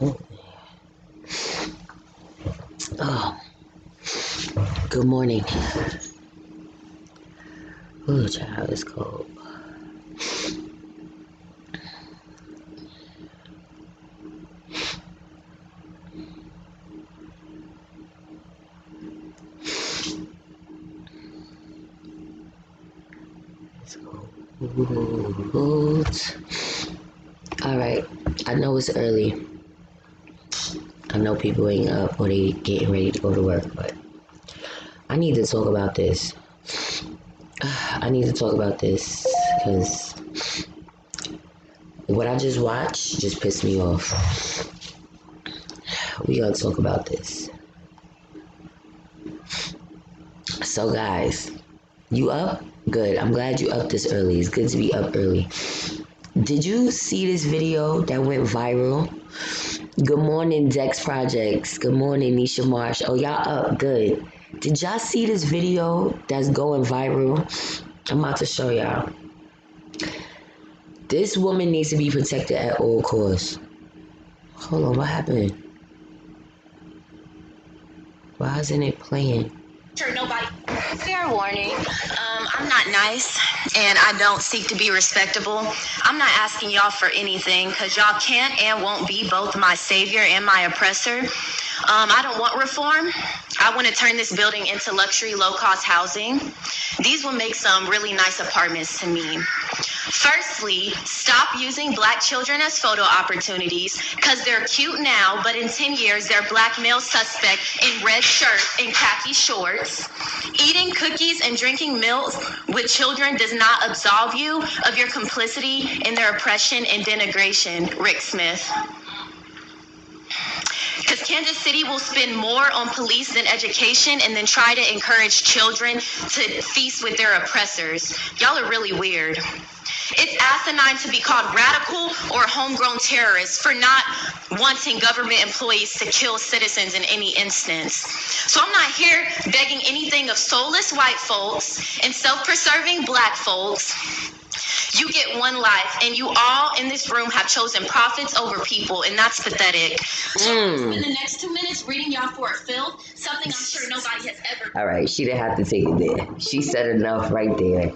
Oh, oh, good morning. Oh, child, it's cold. It's cold. All right, I know it's early. I know people ain't up or they getting ready to go to work, but I need to talk about this. I need to talk about this because what I just watched just pissed me off. We gotta talk about this. So guys, you up? Good. I'm glad you up this early. It's good to be up early. Did you see this video that went viral? Good morning, Dex Projects. Good morning, Nisha Marsh. Oh, y'all up. Good. Did y'all see this video that's going viral? I'm about to show y'all. This woman needs to be protected at all costs. Hold on, what happened? Why isn't it playing? Sure, nobody. Fair warning. I'm not nice, and I don't seek to be respectable. I'm not asking y'all for anything, because y'all can't and won't be both my savior and my oppressor. I don't want reform. I want to turn this building into luxury, low-cost housing. These will make some really nice apartments to me. Firstly, stop using black children as photo opportunities because they're cute now, but in 10 years, they're black male suspect in red shirt and khaki shorts. Eating cookies and drinking milk with children does not absolve you of your complicity in their oppression and denigration, Rick Smith. Because Kansas City will spend more on police than education and then try to encourage children to feast with their oppressors. Y'all are really weird. It's asinine to be called radical or homegrown terrorists for not wanting government employees to kill citizens in any instance. So I'm not here begging anything of soulless white folks and self-preserving black folks. You get one life, and you all in this room have chosen profits over people, and that's pathetic. So I'm gonna spend the next 2 minutes reading y'all for a filth, something I'm sure nobody has ever. All right, she didn't have to take it there. She said enough right there.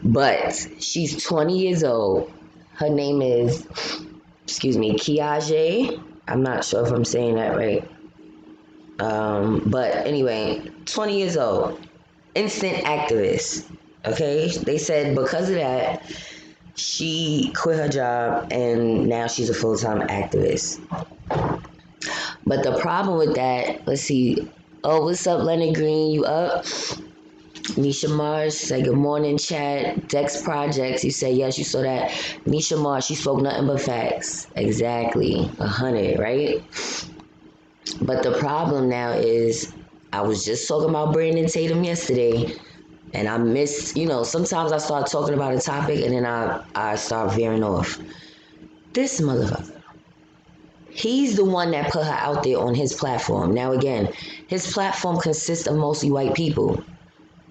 But she's 20 years old. Her name is, Kiaje. I'm not sure if I'm saying that right. But anyway, 20 years old. Instant activist. Okay? They said because of that, she quit her job and now she's a full-time activist. But the problem with that, let's see. Oh, what's up, Leonard Green? You up? Nisha Marsh said, good morning, chat. Dex Projects, you said, yes, you saw that. Nisha Marsh, she spoke nothing but facts. Exactly. 100, right? But the problem now is, I was just talking about Brandon Tatum yesterday, and I missed, sometimes I start talking about a topic, and then I start veering off. This motherfucker. He's the one that put her out there on his platform. Now, again, his platform consists of mostly white people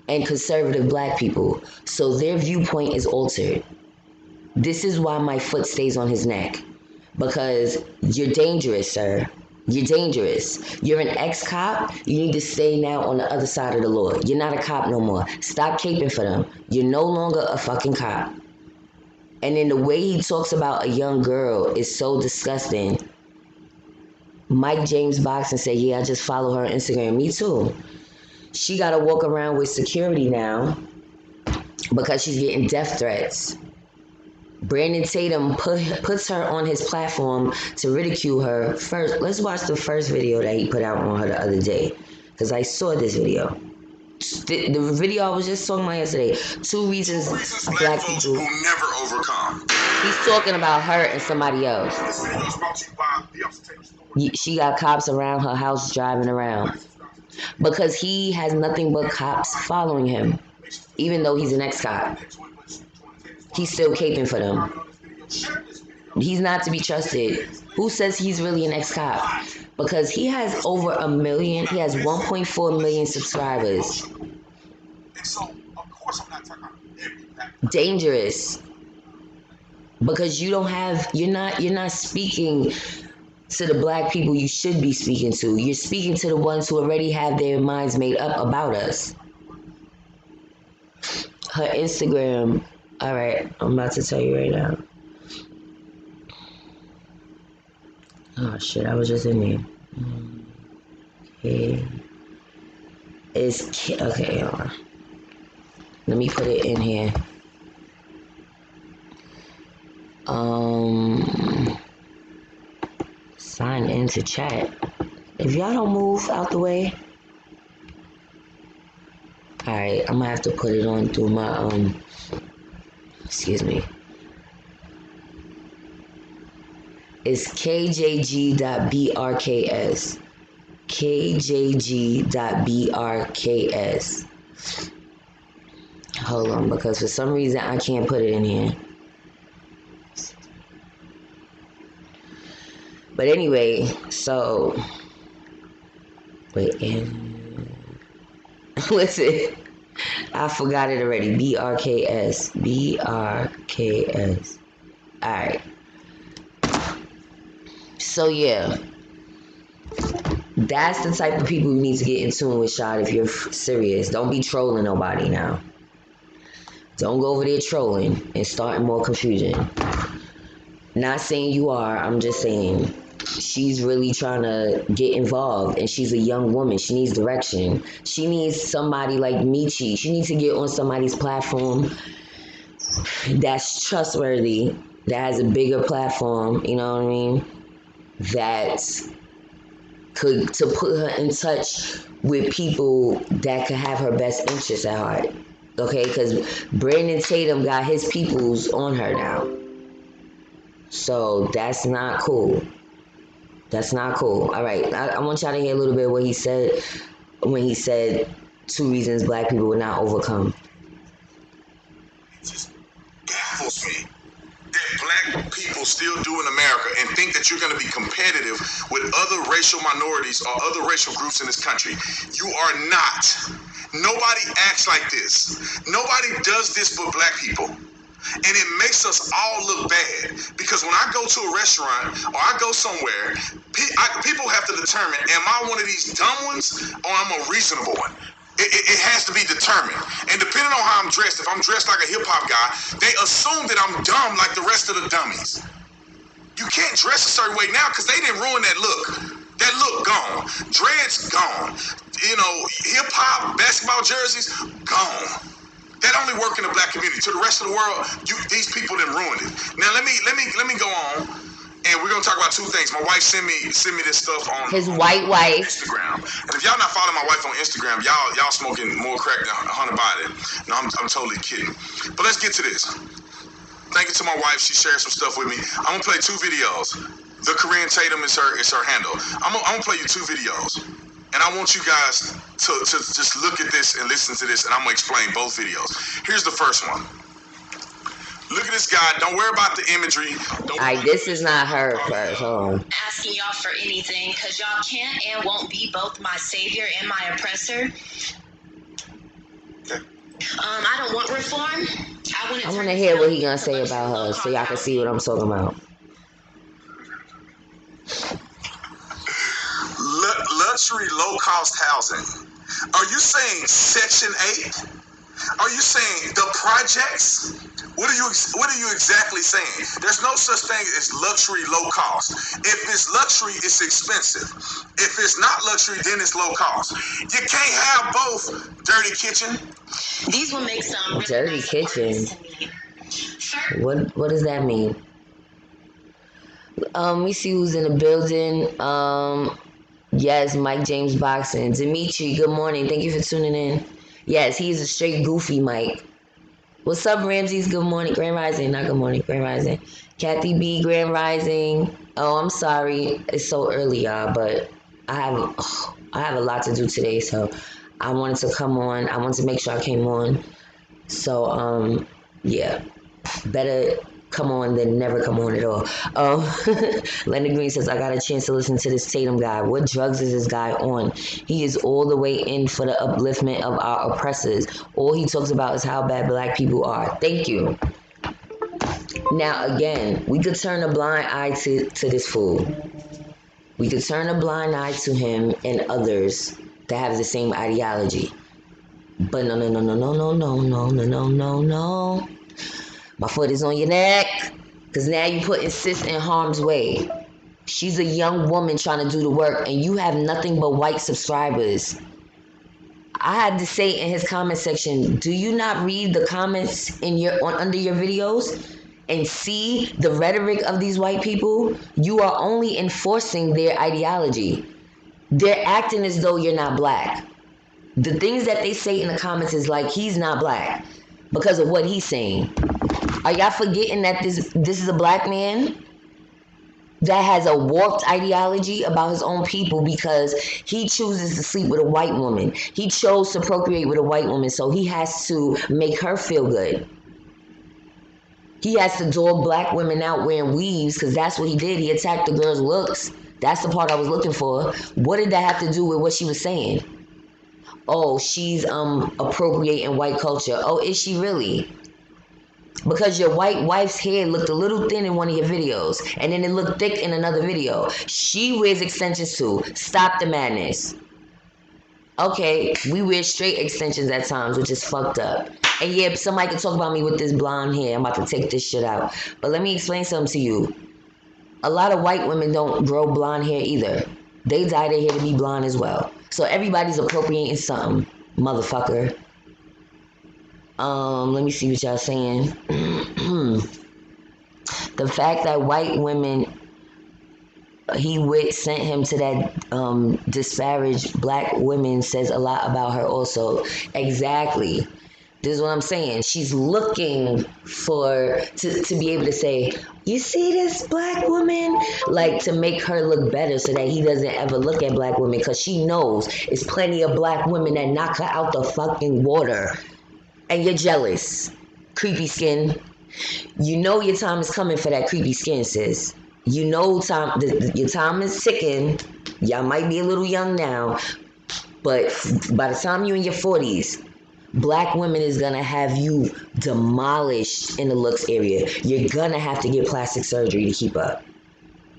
and conservative black people, so their viewpoint is altered. This is why my foot stays on his neck, because you're dangerous, sir. You're dangerous. You're an ex-cop. You need to stay now on the other side of the law. You're not a cop no more. Stop caping for them. You're no longer a fucking cop. And then the way he talks about a young girl is so disgusting. Mike James Boxing said, yeah, I just follow her on Instagram. Me too. She got to walk around with security now because she's getting death threats. Brandon Tatum puts her on his platform to ridicule her. First, let's watch the first video that he put out on her the other day, because I saw this video. The video I was just talking about yesterday. Two reasons black people will never overcome. He's talking about her and somebody else. She got cops around her house driving around because he has nothing but cops following him, even though he's an ex-cop. He's still caping for them. He's not to be trusted. Who says he's really an ex-cop? Because he has over 1 million. He has 1.4 million subscribers. Dangerous. Because you're not speaking to the black people you should be speaking to. You're speaking to the ones who already have their minds made up about us. Her Instagram, all right, I'm about to tell you right now. Oh shit, I was just in there. Okay. Okay, hold on. Let me put it in here. Sign into chat. If y'all don't move out the way. Alright, I'm gonna have to put it on through my excuse me. It's kjg.brks. kjg.brks. Hold on, because for some reason I can't put it in here. But anyway, so wait, listen, I forgot it already. BRKS. BRKS. Alright. So yeah. That's the type of people you need to get in tune with, Shad, if you're serious. Don't be trolling nobody now. Don't go over there trolling and starting more confusion. Not saying you are, I'm just saying she's really trying to get involved, and she's a young woman. She needs direction. She needs somebody like Michi. She needs to get on somebody's platform that's trustworthy, that has a bigger platform, you know what I mean? That could, to put her in touch with people that could have her best interests at heart. Okay, because Brandon Tatum got his peoples on her now. So that's not cool. That's not cool. All right, I want y'all to hear a little bit of what he said when he said 2 reasons black people would not overcome. It just baffles me that black people still do in America and think that you're going to be competitive with other racial minorities or other racial groups in this country. You are not. Nobody acts like this. Nobody does this but black people. And it makes us all look bad, because when I go to a restaurant or I go somewhere, people have to determine, am I one of these dumb ones or I'm a reasonable one? It has to be determined. And depending on how I'm dressed, if I'm dressed like a hip-hop guy, they assume that I'm dumb like the rest of the dummies. You can't dress a certain way now because they didn't ruin that look. That look gone. Dreads gone. You know, hip-hop, basketball jerseys, gone. That only work in the black community. To the rest of the world, these people didn't ruin it. Now let me go on, and we're gonna talk about 2 things. My wife sent me this stuff on his white wife Instagram. And if y'all not following my wife on Instagram, y'all smoking more crack than Hunter Biden. No, I'm totally kidding. But let's get to this. Thank you to my wife. She shared some stuff with me. I'm gonna play 2 videos. The Korean Tatum is her handle. I'm gonna play you 2 videos. And I want you guys to just look at this and listen to this, and I'm going to explain both videos. Here's the first one. Look at this guy. Don't worry about the imagery. This is not her first. Hold on. Asking y'all for anything, because y'all can't and won't be both my savior and my oppressor. Okay. I don't want reform. I want to hear what he going to say about her so y'all can see what I'm talking about. Luxury low-cost housing. Are you saying Section 8? Are you saying the projects? What are you exactly saying? There's no such thing as luxury low cost. If it's luxury, it's expensive. If it's not luxury, then it's low cost. You can't have both. Dirty kitchen. These will make some really dirty nice kitchen. What does that mean? We see who's in the building. Yes, Mike James Boxing. Dimitri, good morning. Thank you for tuning in. Yes, he's a straight goofy Mike. What's up, Ramses? Good morning. Grand Rising. Not good morning. Grand Rising. Kathy B, Grand Rising. Oh, I'm sorry. It's so early, y'all, but I have a lot to do today, so I wanted to come on. I wanted to make sure I came on. So, yeah. Better come on than never come on at all. Leonard Green says, I got a chance to listen to this Tatum guy. What drugs is this guy on? He is all the way in for the upliftment of our oppressors. All he talks about is how bad black people are. Thank you. Now, again, we could turn a blind eye to this fool. We could turn a blind eye to him and others that have the same ideology. But no, no, no, no, no, no, no, no, no, no, no, no. My foot is on your neck. Because now you putting sis in harm's way. She's a young woman trying to do the work, and you have nothing but white subscribers. I had to say in his comment section, do you not read the comments in under your videos and see the rhetoric of these white people? You are only enforcing their ideology. They're acting as though you're not black. The things that they say in the comments is like he's not black because of what he's saying. Are y'all forgetting that this is a black man that has a warped ideology about his own people because he chooses to sleep with a white woman? He chose to procreate with a white woman, so he has to make her feel good. He has to dog black women out wearing weaves because that's what he did. He attacked the girl's looks. That's the part I was looking for. What did that have to do with what she was saying? Oh, she's appropriating white culture. Oh, is she really? Because your white wife's hair looked a little thin in one of your videos, and then it looked thick in another video. She wears extensions too. Stop the madness. Okay, we wear straight extensions at times, which is fucked up. And yeah, somebody could talk about me with this blonde hair. I'm about to take this shit out. But let me explain something to you. A lot of white women don't grow blonde hair either. They dye their hair to be blonde as well. So everybody's appropriating something, motherfucker. Let me see what y'all saying. The fact that white women sent him to that disparage black women says a lot about her also. Exactly. This is what I'm saying. She's looking to be able to say, you see this black woman? Like, to make her look better so that he doesn't ever look at black women, because she knows it's plenty of black women that knock her out the fucking water. And you're jealous. Creepy skin. You know your time is coming for that creepy skin, sis. You know your time is ticking. Y'all might be a little young now, but by the time you're in your 40s, black women is gonna have you demolished in the looks area. You're gonna have to get plastic surgery to keep up.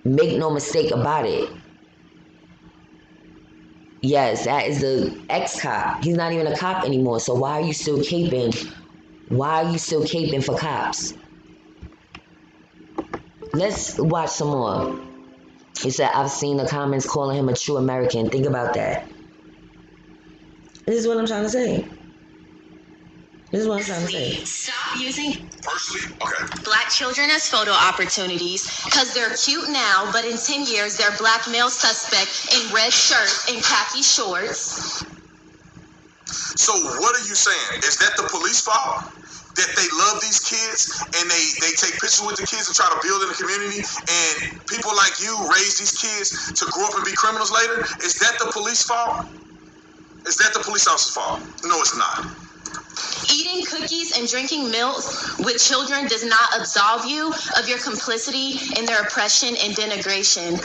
Make no mistake about it. Yes, that is the ex-cop. He's not even a cop anymore. So why are you still caping? Why are you still caping for cops? Let's watch some more. He said, I've seen the comments calling him a true American. Think about that. This is what I'm trying to say. This is what I'm trying to say. Stop using Personally, okay. black children as photo opportunities because they're cute now, but in 10 years, they're black male suspect in red shirts and khaki shorts. So what are you saying? Is that the police fault? That they love these kids and they take pictures with the kids and try to build in the community, and people like you raise these kids to grow up and be criminals later? Is that the police fault? Is that the police officer's fault? No, it's not. Eating cookies and drinking milk with children does not absolve you of your complicity in their oppression and denigration.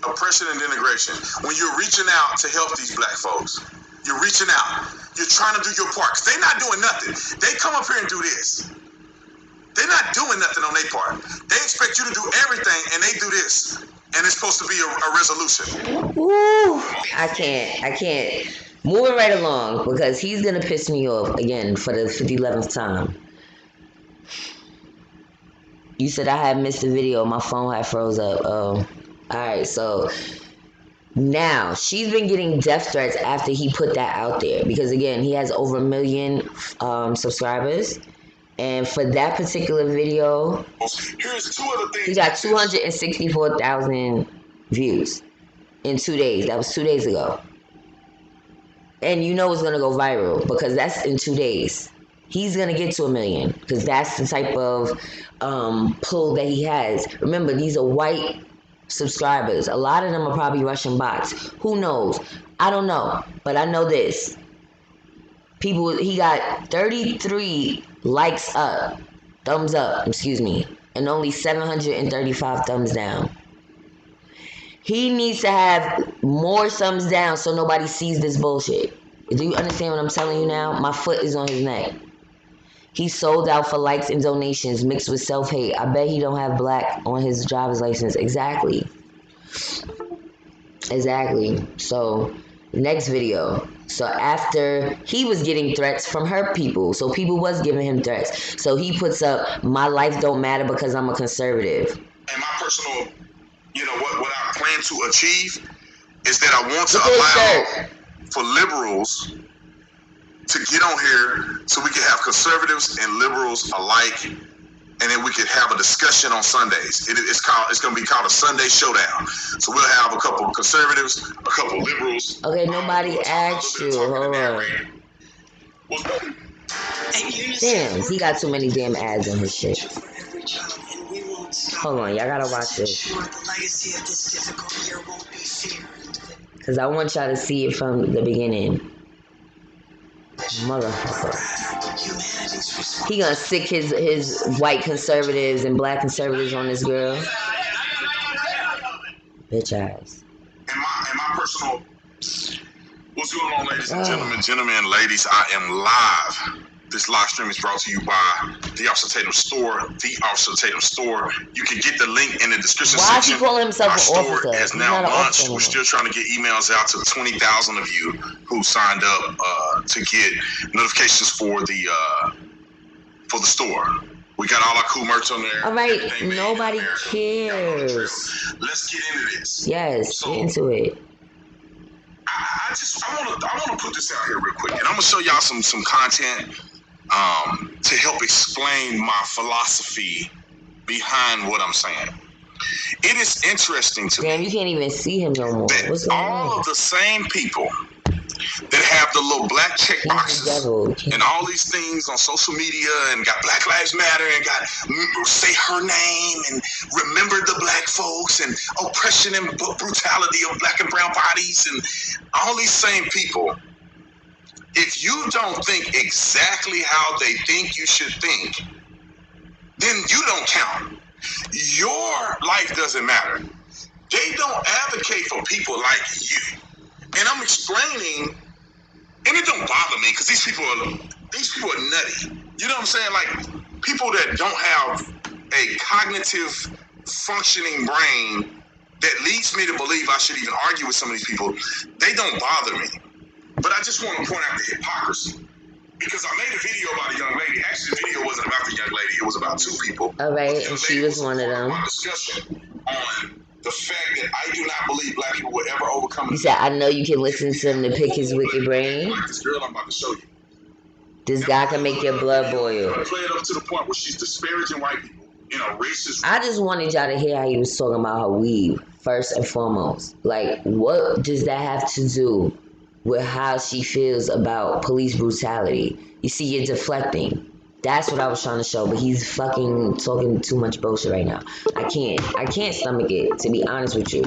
Oppression and denigration. When you're reaching out to help these black folks, you're reaching out. You're trying to do your part. 'Cause they're not doing nothing. They come up here and do this. They're not doing nothing on their part. They expect you to do everything, and they do this. And it's supposed to be a resolution. Woo! I can't. Moving right along, because he's going to piss me off again for the 11th time. You said I had missed the video. My phone had froze up. Oh. Alright, so now she's been getting death threats after he put that out there. Because again, he has over 1 million subscribers. And for that particular video, Here's two other things. he got 264,000 views in 2 days. That was 2 days ago. And you know it's going to go viral because that's in 2 days. He's going to get to 1 million because that's the type of pull that he has. Remember, these are white subscribers. A lot of them are probably Russian bots. Who knows? I don't know. But I know this. He got 33 likes up, thumbs up, and only 735 thumbs down. He needs to have more thumbs down so nobody sees this bullshit. Do you understand what I'm telling you now? My foot is on his neck. He sold out for likes and donations mixed with self-hate. I bet he don't have black on his driver's license. Exactly. So, next video. So after he was getting threats from her people, so people was giving him threats. So he puts up, my life don't matter because I'm a conservative. And my personal, what I plan to achieve is that I want to allow for liberals to get on here so we can have conservatives and liberals alike, and then we could have a discussion on Sundays. It's going to be called a Sunday Showdown. So we'll have a couple of conservatives, a couple of liberals. Okay, nobody asked you. Hold on. Damn, he got too many damn ads on his shit. Hold on, y'all gotta watch this. Because I want y'all to see it from the beginning. Motherfucker. He gonna sick his white conservatives and black conservatives on this girl. Bitch ass. And my personal... What's going on, ladies and gentlemen and ladies? I am live. This live stream is brought to you by the Officer Tatum store. The Officer Tatum store. You can get the link in the description section. Why is he calling himself an officer? Our store has now launched. We're still trying to get emails out to 20,000 of you who signed up to get notifications for the store. We got all our cool merch on there. All right, nobody cares. Let's get into this. Yes, get into it. I want to put this out here real quick, and I'm gonna show y'all some content to help explain my philosophy behind what I'm saying. It is interesting to me. You can't even see him no more. What's going on? All of the same people that have the little black check boxes and all these things on social media and got Black Lives Matter and got say her name and remember the black folks and oppression and brutality of black and brown bodies and all these same people. If you don't think exactly how they think you should think, then you don't count. Your life doesn't matter. They don't advocate for people like you. And I'm explaining, and it don't bother me because these people are nutty. You know what I'm saying? Like people that don't have a cognitive functioning brain that leads me to believe I should even argue with some of these people. They don't bother me. But I just want to point out the hypocrisy. Because I made a video about a young lady. Actually, the video wasn't about the young lady. It was about two people. All right, and she was one of them. Discussion on the fact that I do not believe black people will ever overcome. He said, I know you can listen to him to pick his wicked brain. Like this girl I'm about to show you. This guy can make your blood boil. Play it up to the point where she's disparaging white people. Racist. I just wanted y'all to hear how he was talking about her weave, first and foremost. Like, what does that have to do with how she feels about police brutality? You see, you're deflecting. That's what I was trying to show, but he's fucking talking too much bullshit right now. I can't stomach it, to be honest with you.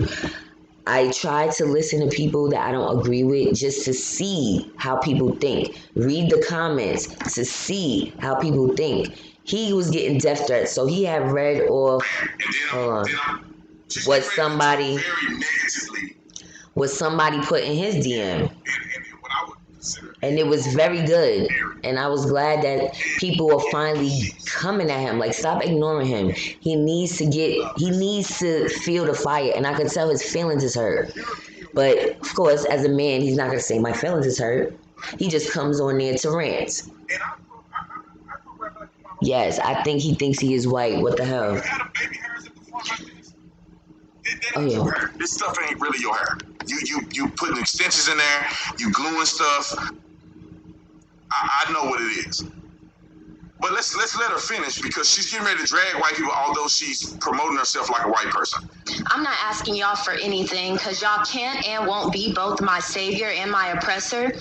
I try to listen to people that I don't agree with just to see how people think. Read the comments to see how people think. He was getting death threats, so he had read off, hold on, what somebody put in his DM. And it was very good. And I was glad that people were finally coming at him. Like, stop ignoring him. He needs to feel the fire. And I could tell his feelings is hurt. But, of course, as a man, he's not going to say, my feelings is hurt. He just comes on there to rant. Yes, I think he thinks he is white. What the hell? Oh, yeah. This stuff ain't really your hair. You putting extensions in there. You gluing stuff. I know what it is. But let's let her finish because she's getting ready to drag white people, although she's promoting herself like a white person. I'm not asking y'all for anything because y'all can't and won't be both my savior and my oppressor.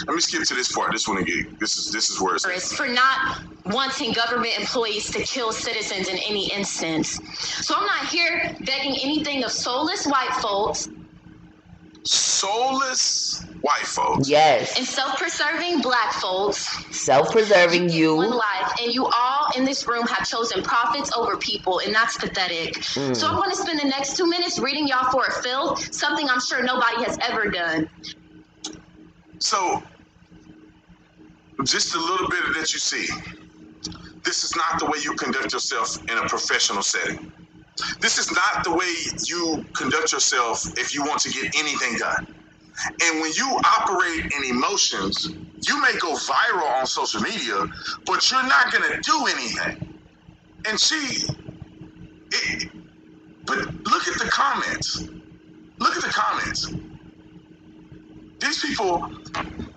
Let me skip to this part. This one again. This is where it's for not wanting government employees to kill citizens in any instance. So I'm not here begging anything of soulless white folks. Soulless white folks. Yes. And self-preserving black folks. Self-preserving you. One life, and you all in this room have chosen profits over people, and that's pathetic. So I'm going to spend the next 2 minutes reading y'all for a fill, something I'm sure nobody has ever done. So, just a little bit of that you see. This is not the way you conduct yourself in a professional setting. This is not the way you conduct yourself if you want to get anything done. And when you operate in emotions, you may go viral on social media, but you're not going to do anything. And but look at the comments. Look at the comments. These people,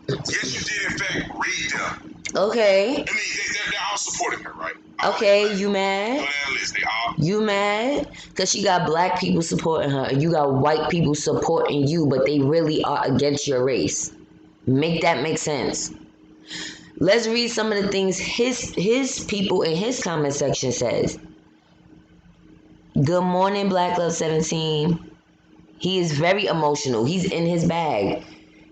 yes, you did in fact read them. Okay. I mean, they're all supporting her, right? Okay, you mad? You mad? Because she got black people supporting her, and you got white people supporting you, but they really are against your race. Make that make sense. Let's read some of the things his people in his comment section says. Good morning, Black Love 17. He is very emotional. He's in his bag.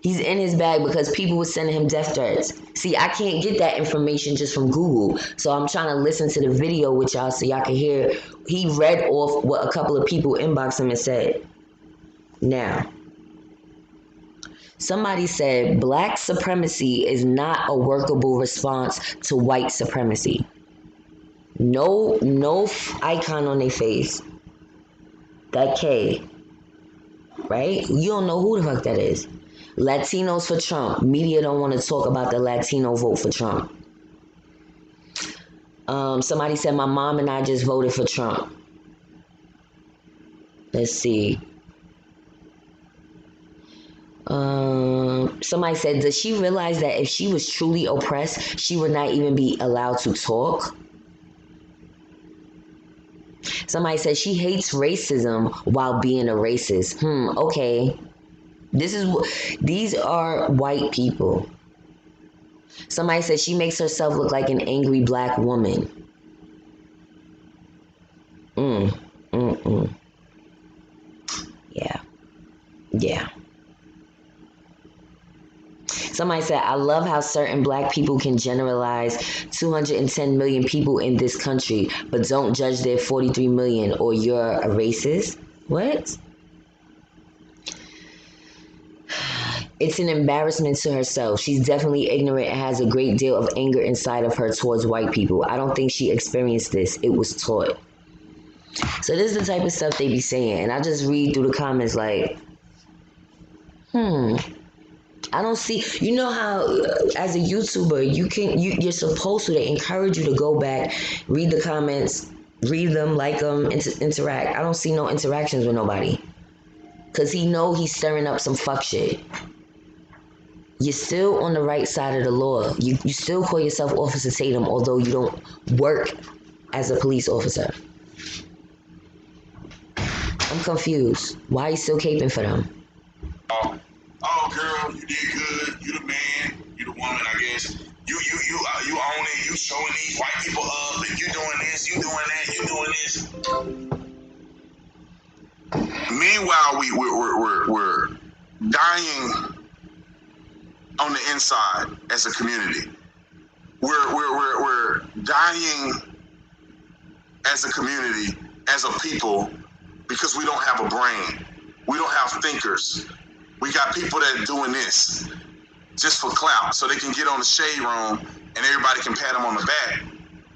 He's in his bag because people were sending him death threats. See, I can't get that information just from Google. So I'm trying to listen to the video with y'all so y'all can hear. He read off what a couple of people inboxed him and said. Now, somebody said black supremacy is not a workable response to white supremacy. No icon on their face. That K. Right? You don't know who the fuck that is. Latinos for Trump. Media don't want to talk about the Latino vote for Trump. Somebody said my mom and I just voted for Trump. Let's see. Somebody said, does she realize that if she was truly oppressed, she would not even be allowed to talk? Somebody said she hates racism while being a racist. Okay. These are white people. Somebody said she makes herself look like an angry black woman. Yeah. Somebody said, I love how certain black people can generalize 210 million people in this country, but don't judge their 43 million or you're a racist. What? It's an embarrassment to herself. She's definitely ignorant and has a great deal of anger inside of her towards white people. I don't think she experienced this. It was taught. So this is the type of stuff they be saying. And I just read through the comments like, I don't see, you know how as a YouTuber, you're supposed to, they encourage you to go back, read the comments, read them, like them, interact. I don't see no interactions with nobody. Because he's stirring up some fuck shit. You're still on the right side of the law. You still call yourself Officer Tatum, although you don't work as a police officer. I'm confused. Why are you still caping for them? Oh, girl, you did good. You the man. You the woman, I guess. You own it. You showing these white people up, and you doing this, you doing that, you doing this. Meanwhile, we're dying on the inside as a community. We're dying as a community, as a people, because we don't have a brain. We don't have thinkers. We got people that are doing this just for clout, so they can get on the shade room and everybody can pat them on the back.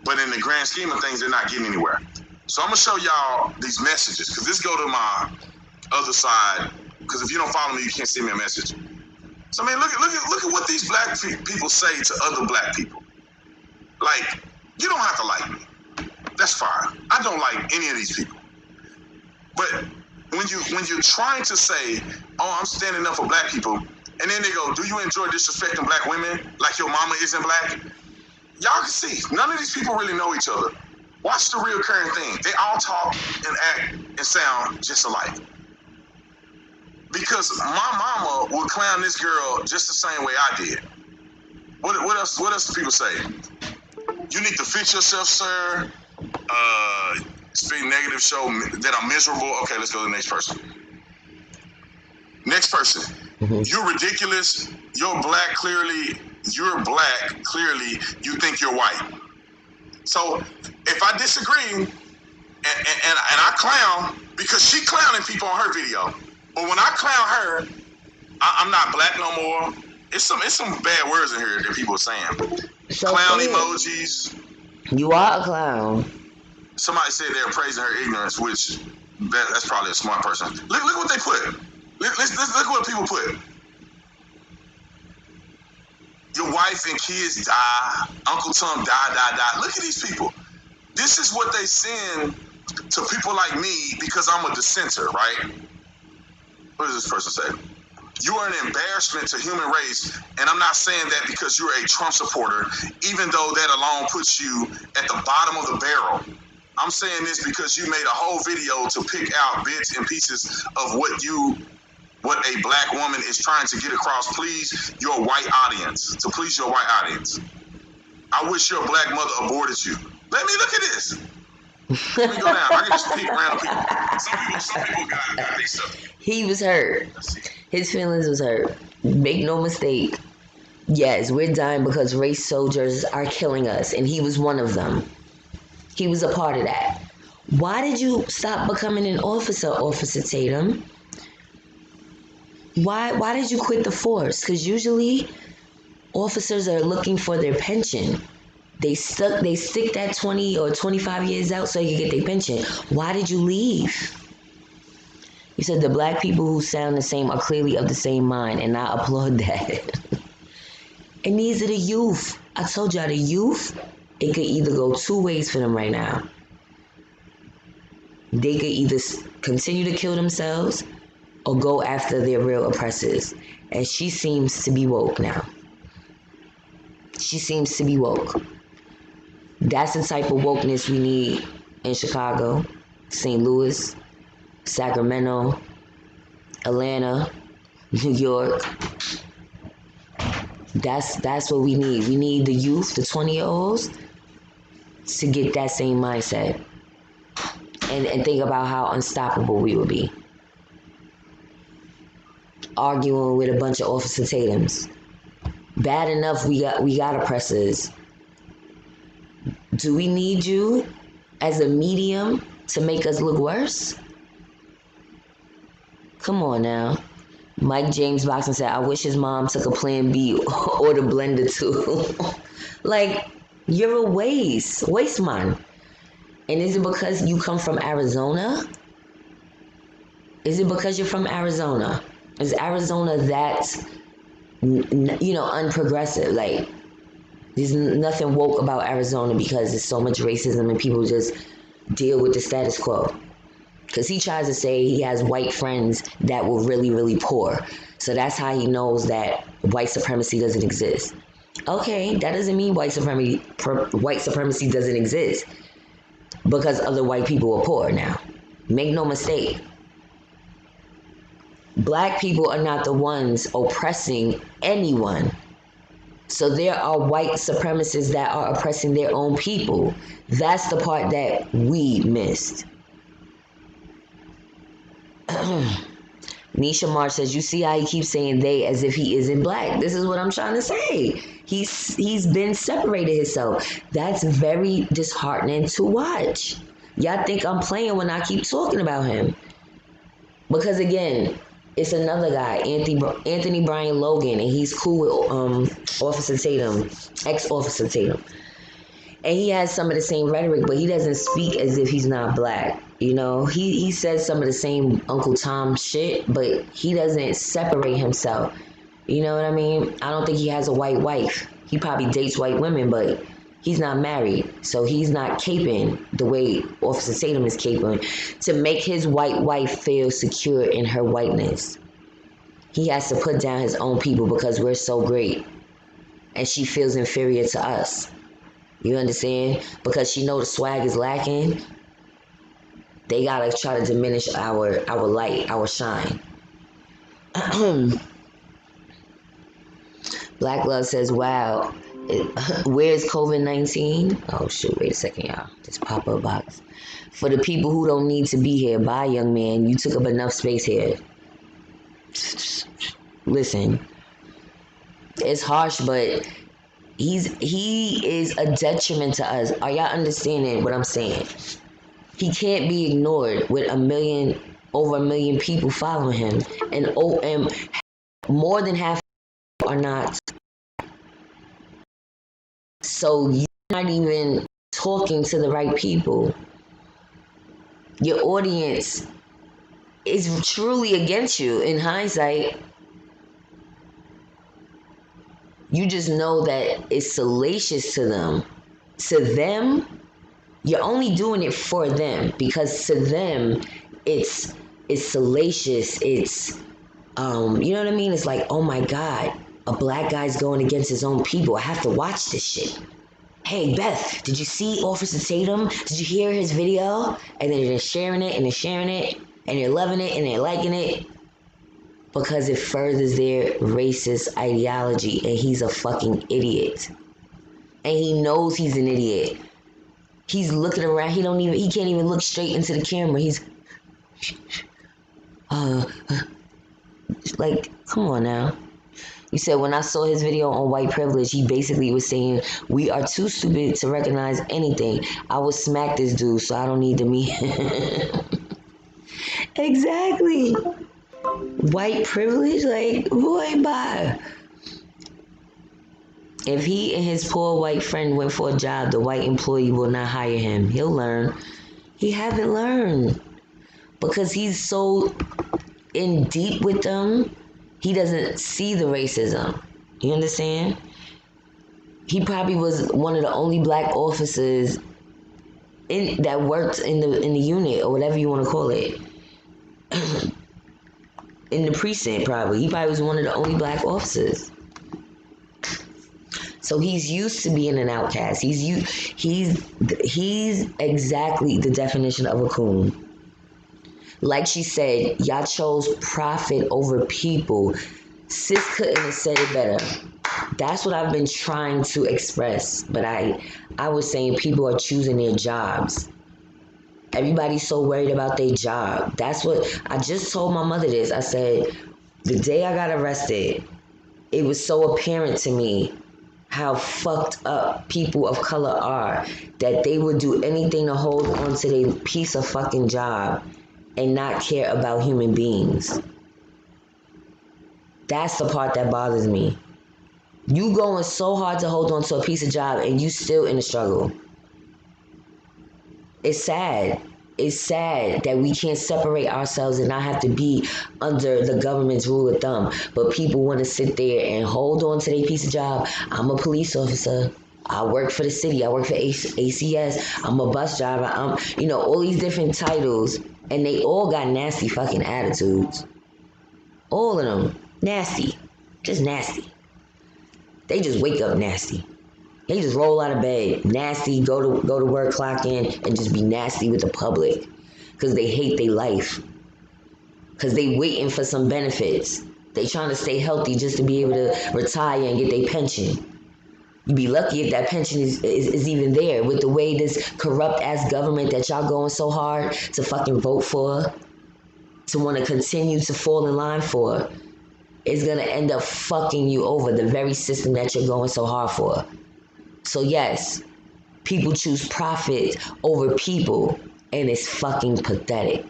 But in the grand scheme of things, they're not getting anywhere. So I'm gonna show y'all these messages, because this go to my other side. Because if you don't follow me, you can't send me a message. So I mean, look at what these black people say to other black people. Like, you don't have to like me. That's fine. I don't like any of these people. But when you're trying to say, oh, I'm standing up for black people, and then they go, do you enjoy disrespecting black women like your mama isn't black? Y'all can see, none of these people really know each other. Watch the reoccurring thing. They all talk and act and sound just alike. Because my mama would clown this girl just the same way I did. What else do people say? You need to fix yourself, sir. Speak negative, show that I'm miserable. Okay, let's go to the next person. Next person. You're ridiculous. You're black, clearly. You're black, clearly. You think you're white. So if I disagree and I clown, because she clowning people on her video, but when I clown her, I'm not black no more. It's some bad words in here that people are saying. So clown emojis. You are a clown. Somebody said they're praising her ignorance, which that's probably a smart person. Look what they put. Let's look what people put. Your wife and kids die. Uncle Tom die. Look at these people. This is what they send to people like me because I'm a dissenter, right? What does this person say? You are an embarrassment to human race, and I'm not saying that because you're a Trump supporter, even though that alone puts you at the bottom of the barrel. I'm saying this because you made a whole video to pick out bits and pieces of what a black woman is trying to get across. Please your white audience. To please your white audience. I wish your black mother aborted you. Let me look at this. Let me go down. I can just pick random people. Some people got these stuff. He was hurt. His feelings was hurt. Make no mistake. Yes, we're dying because race soldiers are killing us, and he was one of them. He was a part of that. Why did you stop becoming an officer, Officer Tatum? Why did you quit the force? Because usually officers are looking for their pension. They stick that 20 or 25 years out so you can get their pension. Why did you leave? You said the black people who sound the same are clearly of the same mind, and I applaud that. And these are the youth. I told y'all the youth, it could either go two ways for them right now. They could either continue to kill themselves or go after their real oppressors. And she seems to be woke now. She seems to be woke. That's the type of wokeness we need in Chicago, St. Louis, Sacramento, Atlanta, New York. That's what we need. We need the youth, the 20-year-olds, to get that same mindset and think about how unstoppable we would be. Arguing with a bunch of Officer Tatums. Bad enough we got oppressors. Do we need you as a medium to make us look worse? Come on now. Mike James Boxing said, I wish his mom took a Plan B or the blender too. Like, you're a waste man. And is it because you come from Arizona? Is it because you're from Arizona? Is Arizona that, unprogressive? Like, there's nothing woke about Arizona because there's so much racism and people just deal with the status quo. Because he tries to say he has white friends that were really, really poor. So that's how he knows that white supremacy doesn't exist. Okay, that doesn't mean white supremacy doesn't exist. Because other white people are poor now. Make no mistake. Black people are not the ones oppressing anyone. So there are white supremacists that are oppressing their own people. That's the part that we missed. Nisha March says, you see how he keeps saying they as if he isn't black. This is what I'm trying to say. He's been separated himself. That's very disheartening to watch. Y'all think I'm playing when I keep talking about him. Because again, it's another guy, Anthony Brian Logan, and he's cool with Officer Tatum, ex-Officer Tatum. And he has some of the same rhetoric, but he doesn't speak as if he's not black. You know, he says some of the same Uncle Tom shit, but he doesn't separate himself. You know what I mean? I don't think he has a white wife. He probably dates white women, but he's not married. So he's not caping the way Officer Tatum is caping to make his white wife feel secure in her whiteness. He has to put down his own people because we're so great. And she feels inferior to us. You understand? Because she knows the swag is lacking. They gotta try to diminish our light, our shine. Black Love says, wow, where's COVID-19? Oh shoot, wait a second, y'all. This pop-up box. For the people who don't need to be here, bye, young man. You took up enough space here. Listen, it's harsh, but he is a detriment to us. Are y'all understanding what I'm saying? He can't be ignored with over a million people following him, and more than half are not. So you're not even talking to the right people. Your audience is truly against you in hindsight. You just know that it's salacious to them. To them, you're only doing it for them, because to them, it's salacious. It's you know what I mean? It's like, oh my God, a black guy's going against his own people. I have to watch this shit. Hey Beth, did you see Officer Tatum? Did you hear his video? And then they're sharing it and they're sharing it and they're loving it and they're liking it because it furthers their racist ideology, and he's a fucking idiot. And he knows he's an idiot. He's looking around. He can't even look straight into the camera. He's like, come on now. You said when I saw his video on white privilege, he basically was saying, we are too stupid to recognize anything. I would smack this dude, so I don't need to meet. Exactly. White privilege? Like, boy, bye. If he and his poor white friend went for a job, the white employee will not hire him. He'll learn. He haven't learned. Because he's so in deep with them, he doesn't see the racism. You understand? He probably was one of the only black officers that worked in the unit, or whatever you want to call it. In the precinct, probably. He probably was one of the only black officers. So he's used to being an outcast. He's exactly the definition of a coon. Like she said, y'all chose profit over people. Sis couldn't have said it better. That's what I've been trying to express. But I was saying people are choosing their jobs. Everybody's so worried about their job. That's what I just told my mother this. I said, the day I got arrested, it was so apparent to me how fucked up people of color are, that they would do anything to hold on to their piece of fucking job and not care about human beings. That's the part that bothers me. You going so hard to hold on to a piece of job and you still in the struggle. It's sad. It's sad that we can't separate ourselves and not have to be under the government's rule of thumb. But people want to sit there and hold on to their piece of job. I'm a police officer. I work for the city. I work for ACS. I'm a bus driver. I'm, all these different titles. And they all got nasty fucking attitudes. All of them. Nasty. Just nasty. They just wake up nasty. They just roll out of bed, nasty, go to work, clock in, and just be nasty with the public. Because they hate their life. Because they waiting for some benefits. They trying to stay healthy just to be able to retire and get their pension. You be lucky if that pension is even there, with the way this corrupt-ass government that y'all going so hard to fucking vote for, to want to continue to fall in line for, is going to end up fucking you over, the very system that you're going so hard for. So yes, people choose profit over people, and it's fucking pathetic.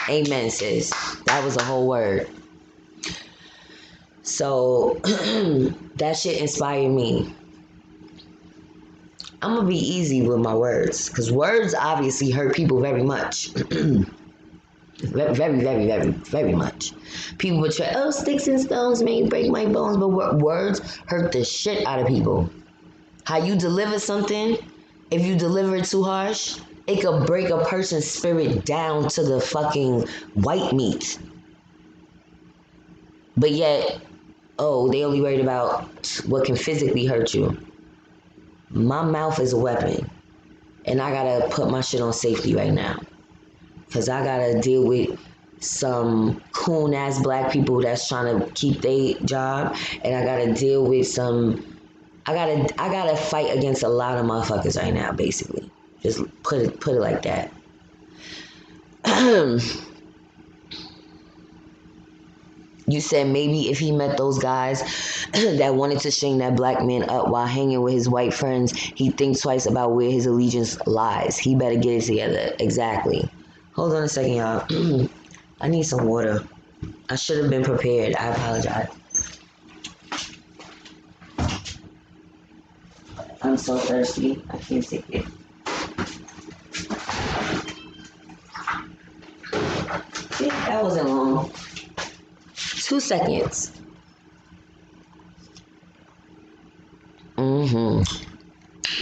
Amen, sis. That was a whole word. So that shit inspired me. I'm gonna be easy with my words, because words obviously hurt people very much. Very, very, very, very much. People would try, sticks and stones may break my bones, but words hurt the shit out of people. How you deliver something, if you deliver it too harsh, it could break a person's spirit down to the fucking white meat. But yet, they only worried about what can physically hurt you. My mouth is a weapon, and I gotta put my shit on safety right now. Because I gotta deal with some coon-ass black people that's trying to keep their job. And I gotta deal with I gotta fight against a lot of motherfuckers right now, basically. Just put it like that. You said maybe if he met those guys that wanted to string that black man up while hanging with his white friends, he'd think twice about where his allegiance lies. He better get it together. Exactly. Hold on a second, y'all. I need some water. I should have been prepared. I apologize. I'm so thirsty. I can't take it. Yeah, that wasn't long. 2 seconds.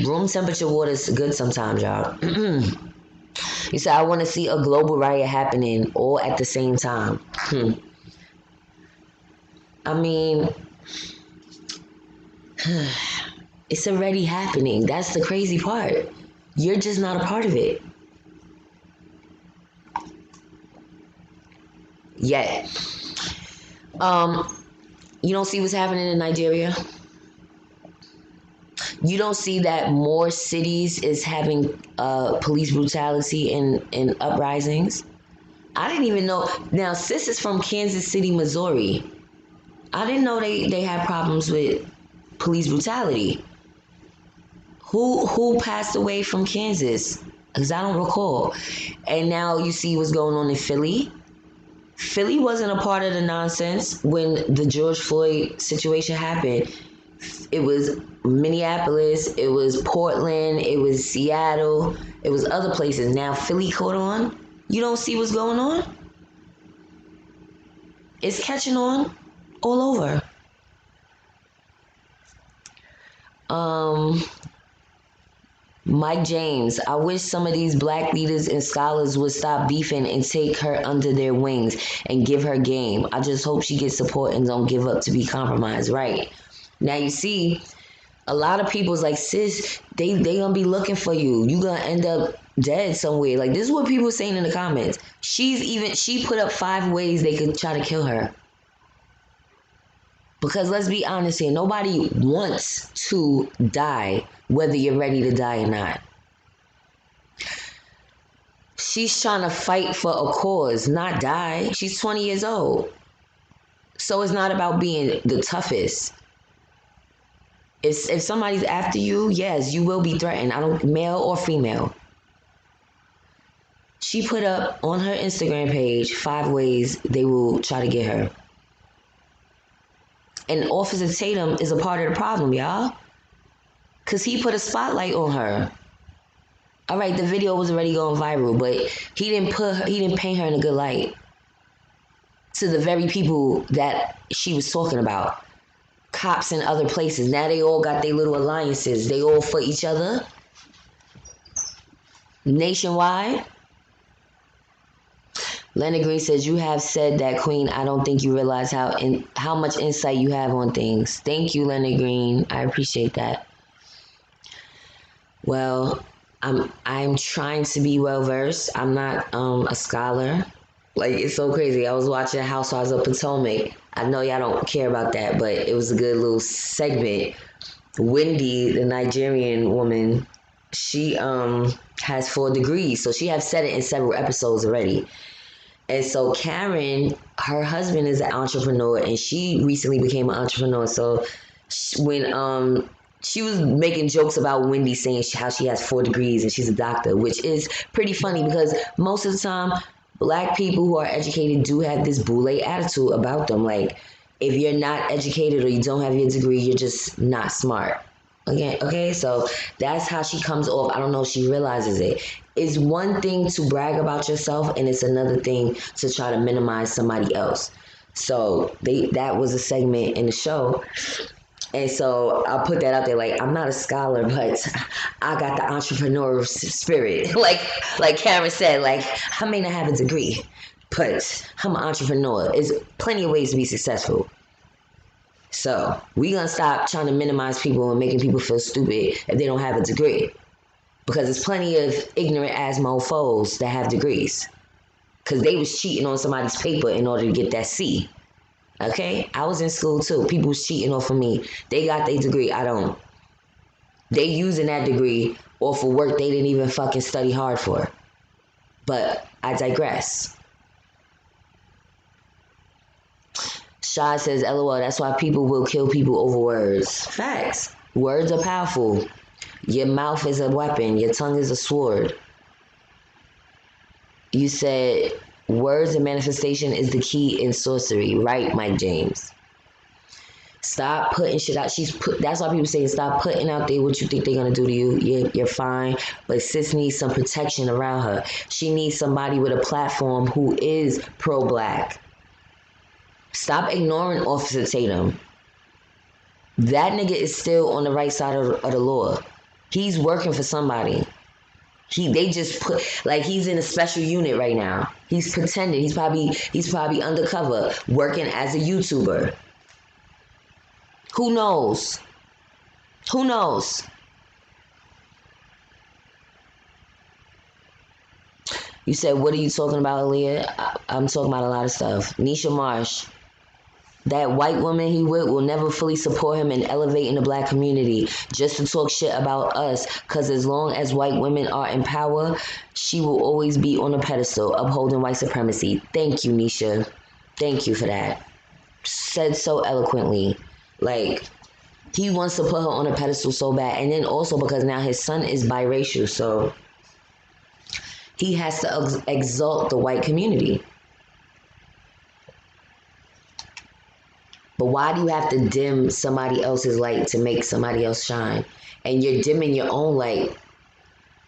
Room temperature water is good sometimes, y'all. You said, I want to see a global riot happening all at the same time. I mean, it's already happening. That's the crazy part. You're just not a part of it. Yet. You don't see what's happening in Nigeria? You don't see that more cities is having police brutality and uprisings? I didn't even know. Now, sis is from Kansas City, Missouri. I didn't know they had problems with police brutality. Who passed away from Kansas? Because I don't recall. And now you see what's going on in Philly. Philly wasn't a part of the nonsense when the George Floyd situation happened. It was Minneapolis, it was Portland, it was Seattle, it was other places. Now Philly caught on. You don't see what's going on? It's catching on all over. Mike James, I wish some of these black leaders and scholars would stop beefing and take her under their wings and give her game. I just hope she gets support and don't give up to be compromised. Right. Now you see, a lot of people's like, sis, they gonna be looking for you. You gonna end up dead somewhere. Like, this is what people are saying in the comments. She put up 5 ways they could try to kill her. Because let's be honest here, nobody wants to die, whether you're ready to die or not. She's trying to fight for a cause, not die. She's 20 years old. So it's not about being the toughest. If somebody's after you, yes, you will be threatened. I don't, male or female. She put up on her Instagram page 5 ways they will try to get her. And Officer Tatum is a part of the problem, y'all. Because he put a spotlight on her. All right, the video was already going viral, but he didn't paint her in a good light to the very people that she was talking about. Cops in other places. Now they all got their little alliances. They all for each other. Nationwide. Leonard Green says, you have said that, Queen. I don't think you realize how much insight you have on things. Thank you, Leonard Green. I appreciate that. Well, I'm trying to be well versed. I'm not a scholar. Like, it's so crazy. I was watching Housewives of Potomac. I know y'all don't care about that, but it was a good little segment. Wendy, the Nigerian woman, she has 4 degrees. So she has said it in several episodes already. And so Karen, her husband is an entrepreneur, and she recently became an entrepreneur. So when she was making jokes about Wendy saying how she has 4 degrees and she's a doctor, which is pretty funny because most of the time, Black people who are educated do have this boule attitude about them. Like, if you're not educated or you don't have your degree, you're just not smart. Okay, so that's how she comes off. I don't know if she realizes it. It's one thing to brag about yourself, and it's another thing to try to minimize somebody else. So that was a segment in the show. And so I'll put that out there. Like, I'm not a scholar, but I got the entrepreneurial spirit. like Karen said, like, I may not have a degree, but I'm an entrepreneur. There's plenty of ways to be successful. So we gonna stop trying to minimize people and making people feel stupid if they don't have a degree. Because there's plenty of ignorant ass mofos that have degrees. Because they was cheating on somebody's paper in order to get that C. Okay? I was in school too. People was cheating off of me. They got their degree. I don't. They using that degree off of work they didn't even fucking study hard for. But I digress. Shad says, LOL, that's why people will kill people over words. Facts. Words are powerful. Your mouth is a weapon. Your tongue is a sword. You said words and manifestation is the key in sorcery, right, Mike James? Stop putting shit out. That's why people say stop putting out there what you think they're gonna do to you. You're fine. But sis needs some protection around her. She needs somebody with a platform who is pro-black. Stop ignoring Officer Tatum. That nigga is still on the right side of the law. He's working for somebody. They just put, like, he's in a special unit right now. He's pretending. He's probably undercover working as a YouTuber. Who knows? Who knows? You said, what are you talking about, Aaliyah? I'm talking about a lot of stuff. Nisha Marsh. That white woman he with will never fully support him in elevating the black community just to talk shit about us. Because as long as white women are in power, she will always be on a pedestal upholding white supremacy. Thank you, Nisha. Thank you for that. Said so eloquently. Like, he wants to put her on a pedestal so bad. And then also because now his son is biracial. So he has to exalt the white community. But why do you have to dim somebody else's light to make somebody else shine? And you're dimming your own light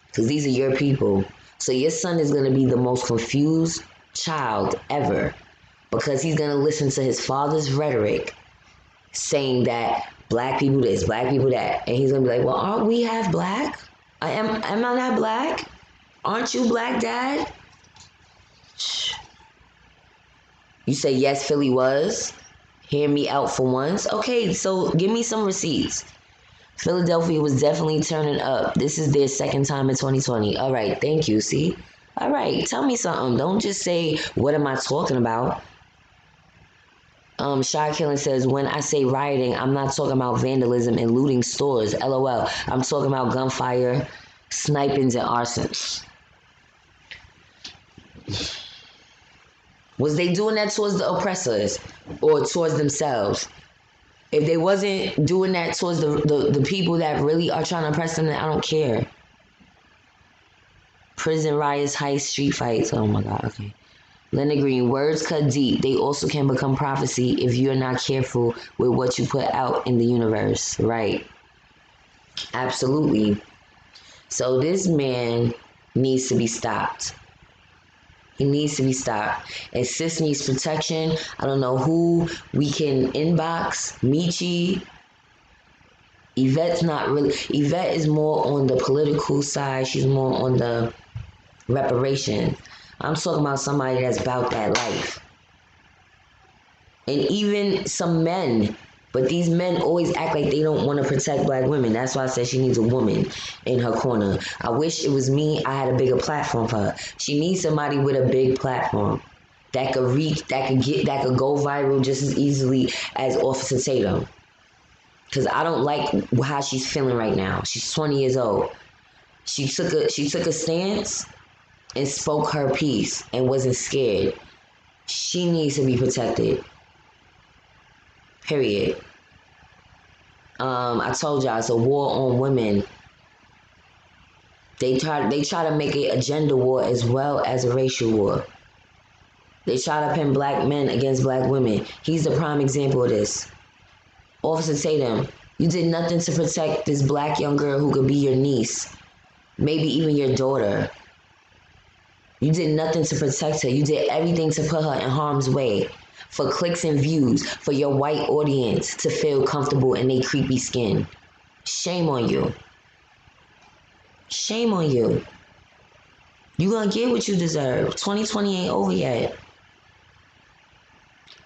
because these are your people. So your son is going to be the most confused child ever because he's going to listen to his father's rhetoric saying that black people this, black people that. And he's going to be like, well, aren't we half black? Am I not black? Aren't you black, Dad? You say, yes, Philly was. Hear me out for once. Okay, so give me some receipts. Philadelphia was definitely turning up. This is their second time in 2020. All right, thank you. See? All right, tell me something. Don't just say, what am I talking about? Shy Killing says, when I say rioting, I'm not talking about vandalism and looting stores. LOL. I'm talking about gunfire, snipings, and arsons. Was they doing that towards the oppressors or towards themselves? If they wasn't doing that towards the people that really are trying to oppress them, then I don't care. Prison riots, heists, street fights. Oh my God, okay. Leonard Green, words cut deep. They also can become prophecy if you're not careful with what you put out in the universe. Right. Absolutely. So this man needs to be stopped. He needs to be stopped. And sis needs protection. I don't know who we can inbox. Michi. Yvette's not really. Yvette is more on the political side. She's more on the reparation. I'm talking about somebody that's about that life. And even some men. But these men always act like they don't want to protect black women. That's why I said she needs a woman in her corner. I wish it was me. I had a bigger platform for her. She needs somebody with a big platform that could reach, that could go viral just as easily as Officer Tatum. Because I don't like how she's feeling right now. She's 20 years old. She took a stance and spoke her piece and wasn't scared. She needs to be protected. Period. I told y'all it's a war on women. They try to make it a gender war as well as a racial war. They try to pin black men against black women. He's the prime example of this. Officer Tatum, you did nothing to protect this black young girl who could be your niece, maybe even your daughter. You did nothing to protect her. You did everything to put her in harm's way. For clicks and views, for your white audience to feel comfortable in their creepy skin. Shame on you. Shame on you. You gonna get what you deserve. 2020 ain't over yet.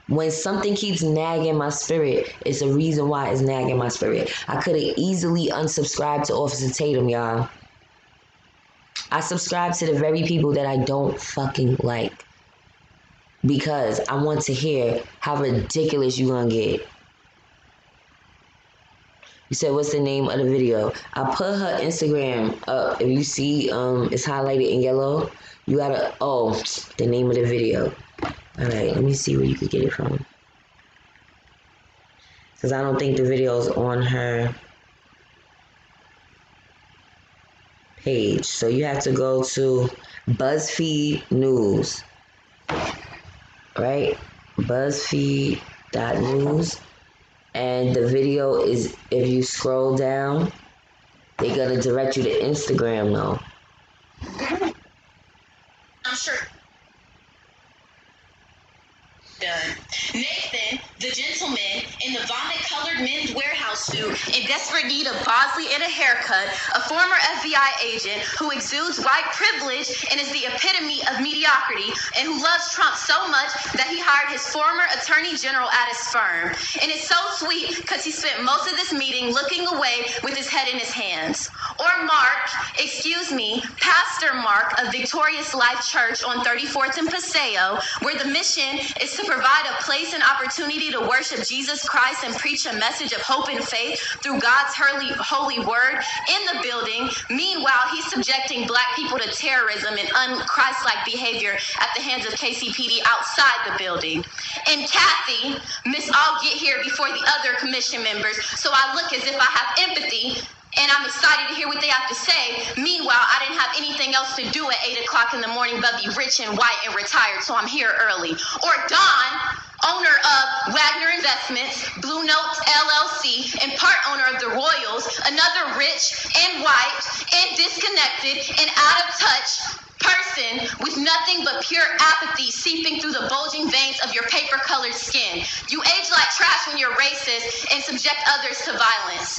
When something keeps nagging my spirit, it's a reason why it's nagging my spirit. I could have easily unsubscribed to Officer Tatum, y'all. I subscribe to the very people that I don't fucking like. Because I want to hear how ridiculous you gonna get. You said, what's the name of the video? I put her Instagram up. If you see it's highlighted in yellow, you gotta, the name of the video. All right, let me see where you could get it from. Because I don't think the video's on her page. So you have to go to BuzzFeed News. Right? BuzzFeed.news. And the video is, if you scroll down, they're gonna direct you to Instagram though. I'm sure. Done. Nathan, the gentleman in the vomit-colored men's warehouse suit, in desperate need of Bosley and a haircut, a former FBI agent who exudes white privilege and is the epitome of mediocrity, and who loves Trump so much that he hired his former attorney general at his firm. And it's so sweet because he spent most of this meeting looking away with his head in his hands. Or Mark, Pastor Mark of Victorious Life Church on 34th and Paseo, where the mission is to provide a place and opportunity to worship Jesus Christ and preach a message of hope and faith through God's holy word in the building. Meanwhile, he's subjecting black people to terrorism and un-Christ-like behavior at the hands of KCPD outside the building. And Kathy, Miss I'll get here before the other commission members, so I look as if I have empathy, and I'm excited to hear what they have to say. Meanwhile, I didn't have anything else to do at 8 o'clock in the morning but be rich and white and retired, so I'm here early. Or Don, owner of Wagner Investments, Blue Notes LLC, and part owner of the Royals, another rich and white and disconnected and out of touch person with nothing but pure apathy seeping through the bulging veins of your paper-colored skin. You age like trash when you're racist and subject others to violence.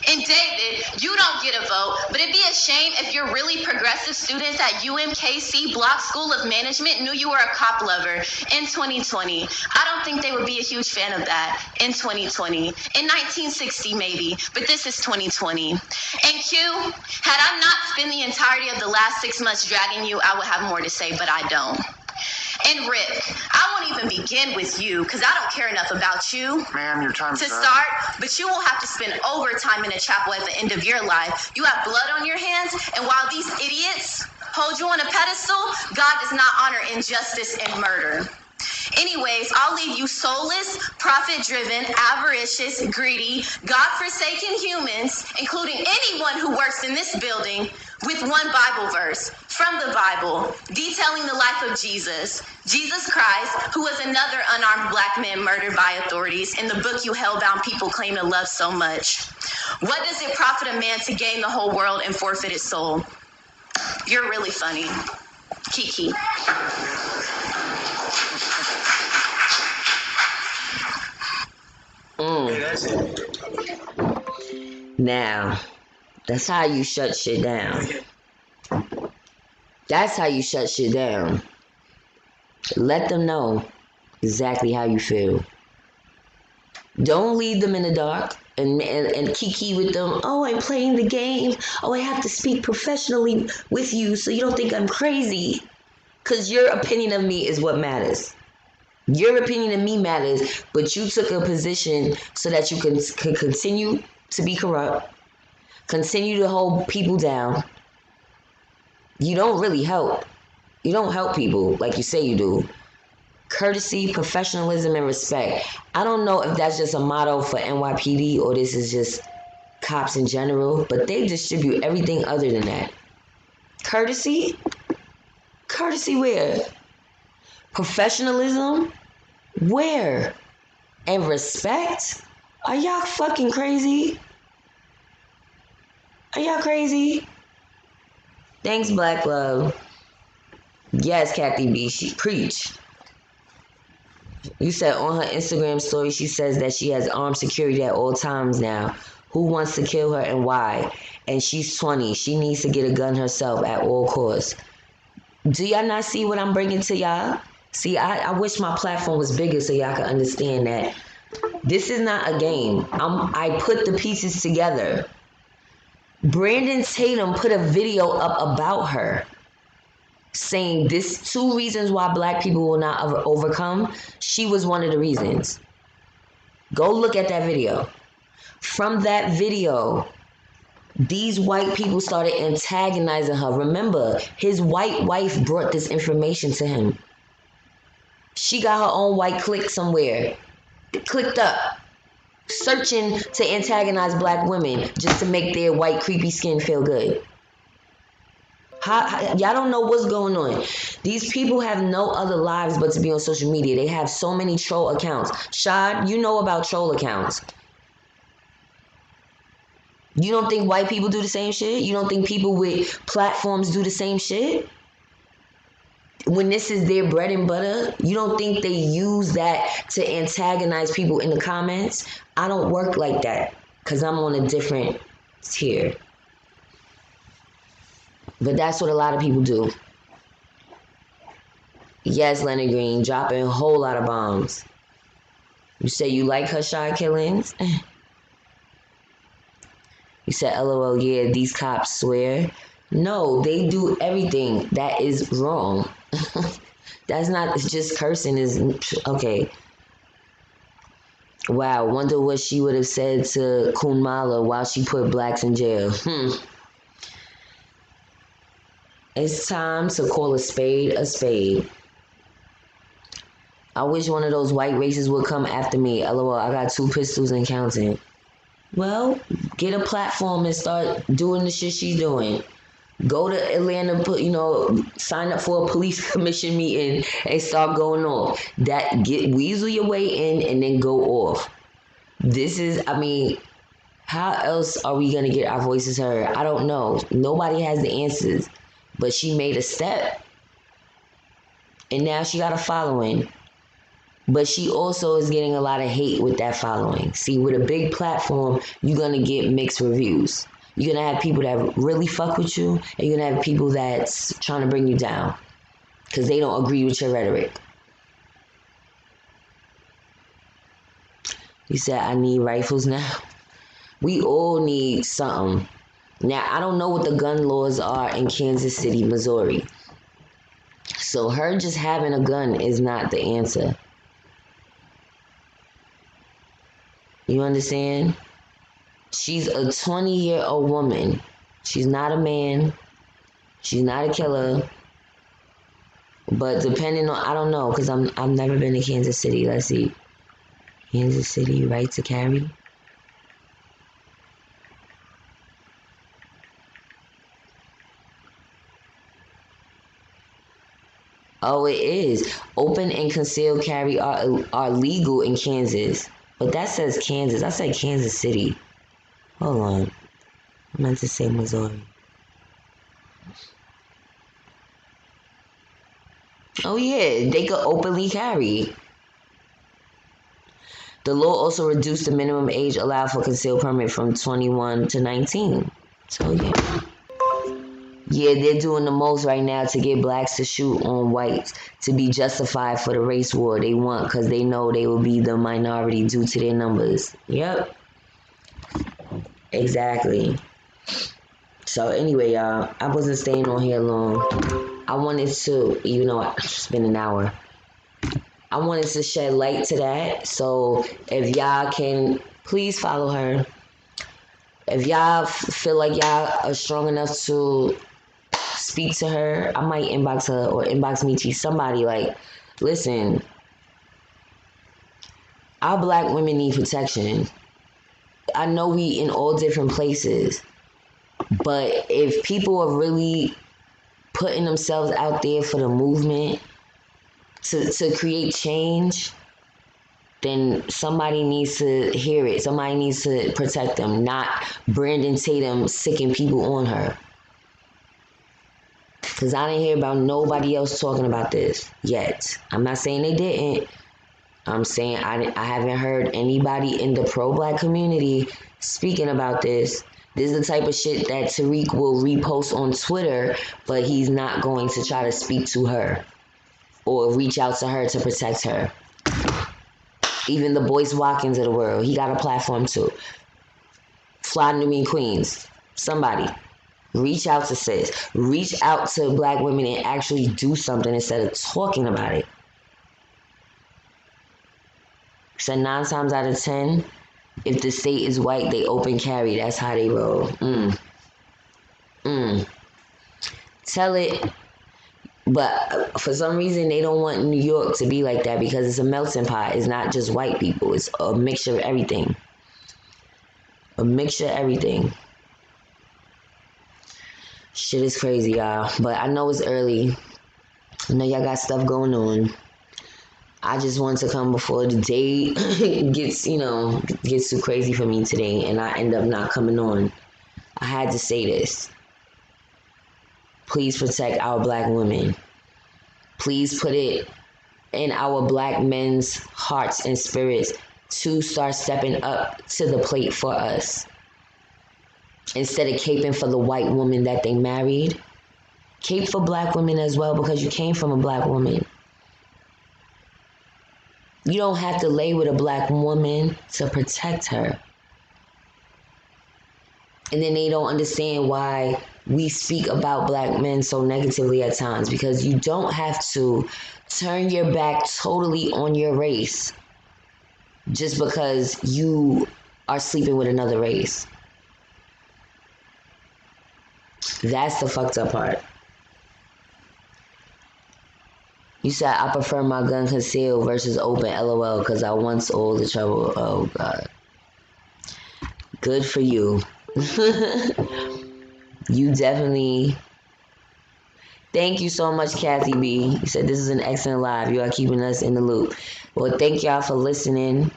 And David, you don't get a vote, but it'd be a shame if your really progressive students at UMKC Block School of Management knew you were a cop lover in 2020. I don't think they would be a huge fan of that in 2020. In 1960 maybe, but this is 2020. And Q, had I not spent the entirety of the last 6 months dragging you, I would have more to say, but I don't. And Rick, I won't even begin with you because I don't care enough about you. Ma'am, your time's to up. start, but you will have to spend overtime in a chapel at the end of your life. You have blood on your hands, and while these idiots hold you on a pedestal, God does not honor injustice and murder. Anyways, I'll leave you soulless, profit-driven, avaricious, greedy, God-forsaken humans, including anyone who works in this building, with one Bible verse from the Bible detailing the life of Jesus Christ, who was another unarmed black man murdered by authorities in the book you hellbound people claim to love so much. What does it profit a man to gain the whole world and forfeit his soul? You're really funny. Kiki. Hey, that's it. Now, that's how you shut shit down. That's how you shut shit down. Let them know exactly how you feel. Don't leave them in the dark and kiki with them. Oh, I'm playing the game. Oh, I have to speak professionally with you so you don't think I'm crazy. Because your opinion of me is what matters. Your opinion of me matters, but you took a position so that you could continue to be corrupt, continue to hold people down. You don't really help. You don't help people like you say you do. Courtesy, professionalism, and respect. I don't know if that's just a motto for NYPD or this is just cops in general, but they distribute everything other than that. Courtesy? Courtesy where? Professionalism? Where? And respect? Are y'all fucking crazy? Are y'all crazy? Thanks, Black Love. Yes, Kathy B. She preach. You said on her Instagram story, she says that she has armed security at all times now. Who wants to kill her and why? And she's 20. She needs to get a gun herself at all costs. Do y'all not see what I'm bringing to y'all? See, I wish my platform was bigger so y'all can understand that this is not a game. I put the pieces together. Brandon Tatum put a video up about her saying this 2 reasons why black people will not overcome. She was one of the reasons. Go look at that video. From that video, these white people started antagonizing her. Remember, his white wife brought this information to him. She got her own white clique somewhere. Clicked up. Searching to antagonize black women just to make their white creepy skin feel good. Y'all don't know what's going on. These people have no other lives but to be on social media. They have so many troll accounts. Shad, you know about troll accounts. You don't think white people do the same shit? You don't think people with platforms do the same shit? When this is their bread and butter, you don't think they use that to antagonize people in the comments? I don't work like that because I'm on a different tier. But that's what a lot of people do. Yes, Leonard Green, dropping a whole lot of bombs. You say you like her shot killings? You said, LOL, yeah, these cops swear. No, they do everything that is wrong. That's not just cursing is okay. Wow, wonder what she would have said to Kunmala while she put blacks in jail. It's time to call a spade a spade. I wish one of those white races would come after me. LOL, I got 2 pistols and counting. Well, get a platform and start doing the shit she's doing. Go to Atlanta, sign up for a police commission meeting and start going off. Weasel your way in and then go off. How else are we going to get our voices heard? I don't know. Nobody has the answers. But she made a step. And now she got a following. But she also is getting a lot of hate with that following. See, with a big platform, you're going to get mixed reviews. You're going to have people that really fuck with you, and you're going to have people that's trying to bring you down because they don't agree with your rhetoric. You said, I need rifles now. We all need something. Now, I don't know what the gun laws are in Kansas City, Missouri. So her just having a gun is not the answer. You understand? She's a 20-year-old woman. She's not a man. She's not a killer. But depending on, I don't know, because I've never been to Kansas City. Let's see. Kansas City, right to carry. Oh, it is. Open and concealed carry are legal in Kansas. But that says Kansas. I said Kansas City. Hold on. I meant to say Missouri. Oh, yeah. They could openly carry. The law also reduced the minimum age allowed for concealed permit from 21 to 19. So, yeah. Yeah, they're doing the most right now to get blacks to shoot on whites to be justified for the race war they want because they know they will be the minority due to their numbers. Yep. Exactly. So anyway, y'all, I wasn't staying on here long. I wanted to, even though it's been an hour, I wanted to shed light to that. So if y'all can, please follow her. If y'all feel like y'all are strong enough to speak to her, I might inbox her or inbox me to somebody like, listen, our black women need protection. I know we in all different places, but if people are really putting themselves out there for the movement to create change, then somebody needs to hear it. Somebody needs to protect them, not Brandon Tatum sicking people on her. Because I didn't hear about nobody else talking about this yet. I'm not saying they didn't. I'm saying I haven't heard anybody in the pro-black community speaking about this. This is the type of shit that Tariq will repost on Twitter, but he's not going to try to speak to her or reach out to her to protect her. Even the Boyce Watkins of the world, he got a platform too. Fly New Mean Queens, somebody. Reach out to sis. Reach out to black women and actually do something instead of talking about it. So 9 times out of 10, if the state is white, they open carry. That's how they roll. Tell it. But for some reason, they don't want New York to be like that because it's a melting pot. It's not just white people. It's a mixture of everything. A mixture of everything. Shit is crazy, y'all. But I know it's early. I know y'all got stuff going on. I just want to come before the day gets too crazy for me today and I end up not coming on. I had to say this. Please protect our black women. Please put it in our black men's hearts and spirits to start stepping up to the plate for us. Instead of caping for the white woman that they married, cape for black women as well because you came from a black woman. You don't have to lay with a black woman to protect her. And then they don't understand why we speak about black men so negatively at times, because you don't have to turn your back totally on your race just because you are sleeping with another race. That's the fucked up part. You said, I prefer my gun concealed versus open, LOL, because I once all the trouble. Oh, God. Good for you. You definitely... Thank you so much, Kathy B. You said, this is an excellent live. You are keeping us in the loop. Well, thank y'all for listening.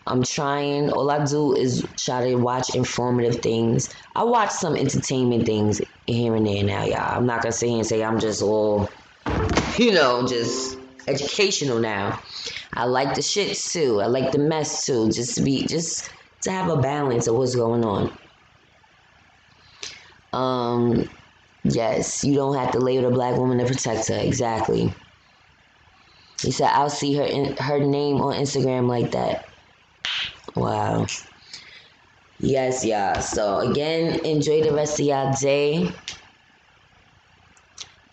I'm trying. All I do is try to watch informative things. I watch some entertainment things here and there now, y'all. I'm not going to sit here and say I'm just all... just educational now. I like the shits too. I like the mess too. Just to have a balance of what's going on. Yes, you don't have to lay with a black woman to protect her. Exactly. He said, I'll see her name on Instagram like that. Wow. Yes, y'all. So again, enjoy the rest of y'all day.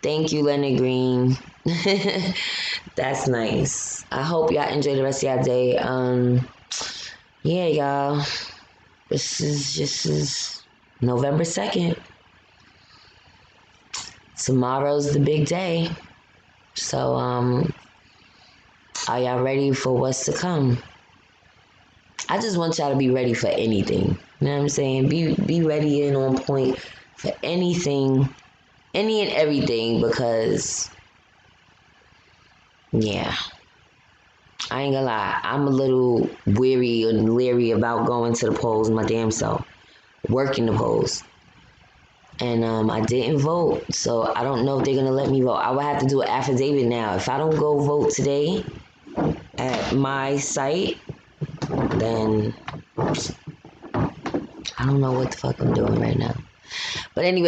Thank you, Leonard Green. That's nice. I hope y'all enjoy the rest of y'all day. Yeah, y'all. This is November 2nd. Tomorrow's the big day. So, are y'all ready for what's to come? I just want y'all to be ready for anything. You know what I'm saying? Be ready and on point for anything. Any and everything, because yeah, I ain't gonna lie, I'm a little weary and leery about going to the polls my damn self, working the polls, and I didn't vote, so I don't know if they're gonna let me vote. I would have to do an affidavit now. If I don't go vote today at my site, then I don't know what the fuck I'm doing right now. But anyway.